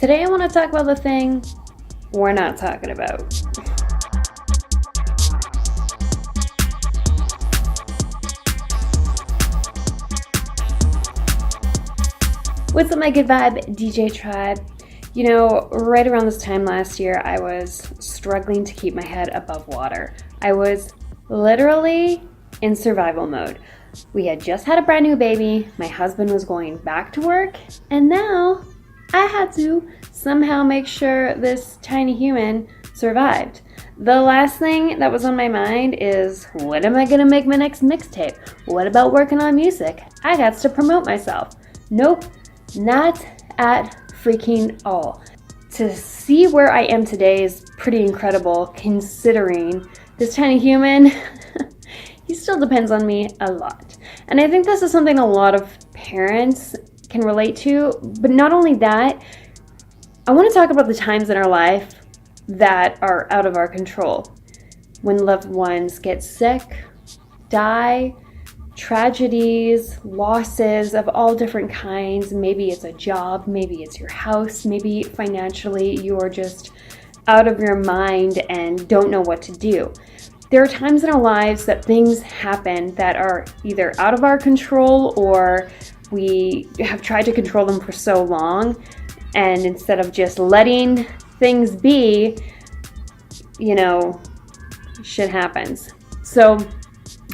Today I want to talk about the thing we're not talking about. What's up, my good vibe DJ tribe? You know, right around this time last year, I was struggling to keep my head above water. I was literally in survival mode. We had just had a brand new baby, my husband was going back to work, and now I had to somehow make sure this tiny human survived. The last thing that was on my mind is, when am I gonna make my next mixtape? What about working on music? I got to promote myself. Nope, not at freaking all. To see where I am today is pretty incredible, considering this tiny human, he still depends on me a lot. And I think this is something a lot of parents can relate to, but not only that, I want to talk about the times in our life that are out of our control. When loved ones get sick, die, tragedies, losses of all different kinds. Maybe it's a job, maybe it's your house, maybe financially you're just out of your mind and don't know what to do. There are times in our lives that things happen that are either out of our control or we have tried to control them for so long, and instead of just letting things be, shit happens. So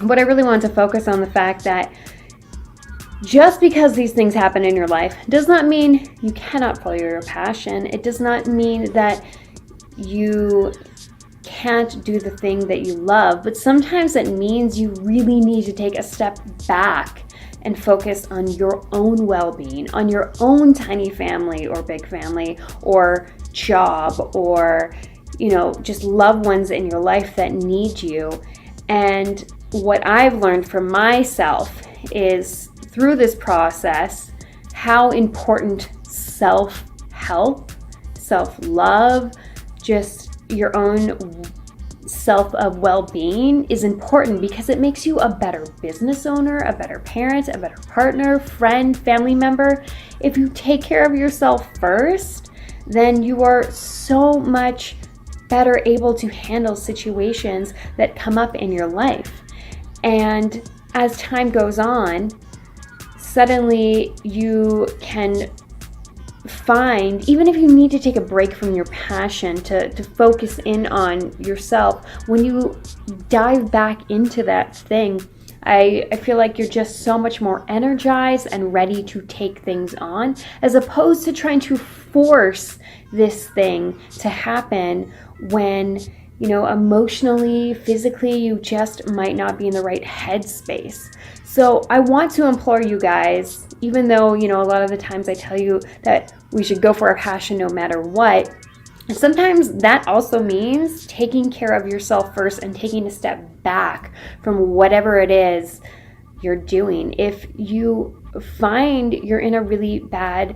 what I really want to focus on the fact that just because these things happen in your life does not mean you cannot follow your passion. It does not mean that you can't do the thing that you love, but sometimes it means you really need to take a step back and focus on your own well-being, on your own tiny family or big family or job or, just loved ones in your life that need you. And what I've learned from myself is through this process, how important self-help, self-love, just your own self of well-being is important, because it makes you a better business owner, a better parent, a better partner, friend, family member. If you take care of yourself first, then you are so much better able to handle situations that come up in your life. And as time goes on, suddenly you can find, even if you need to take a break from your passion to focus in on yourself, when you dive back into that thing, I feel like you're just so much more energized and ready to take things on, as opposed to trying to force this thing to happen when, emotionally, physically, you just might not be in the right headspace. So I want to implore you guys, even though, a lot of the times I tell you that we should go for our passion no matter what, sometimes that also means taking care of yourself first and taking a step back from whatever it is you're doing. If you find you're in a really bad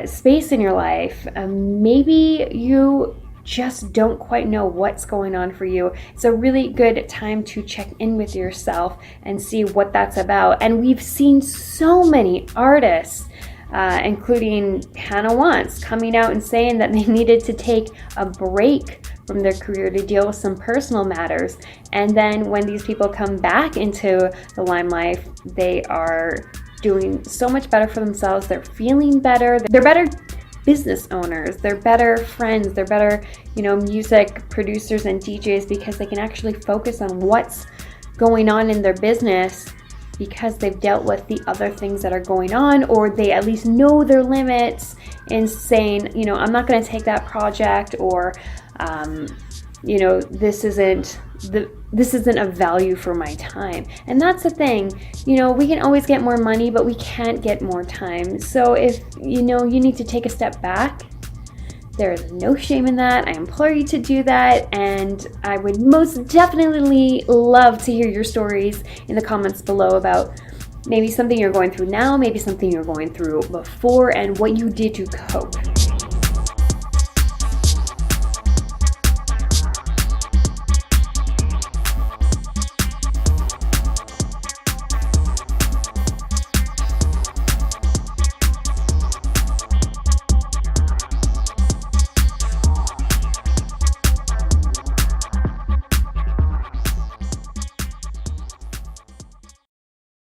space in your life, maybe you just don't quite know what's going on for you, it's a really good time to check in with yourself and see what that's about. And we've seen so many artists, including Hannah Wants, coming out and saying that they needed to take a break from their career to deal with some personal matters. And then when these people come back into the limelight, they are doing so much better for themselves. They're feeling better. They're better business owners, they're better friends, they're better, music producers and DJs, because they can actually focus on what's going on in their business because they've dealt with the other things that are going on, or they at least know their limits in saying, I'm not going to take that project, or this isn't of value for my time. And that's the thing, we can always get more money, but we can't get more time. So if you need to take a step back, there is no shame in that. I implore you to do that, and I would most definitely love to hear your stories in the comments below about maybe something you're going through now, maybe something you're going through before, and what you did to cope.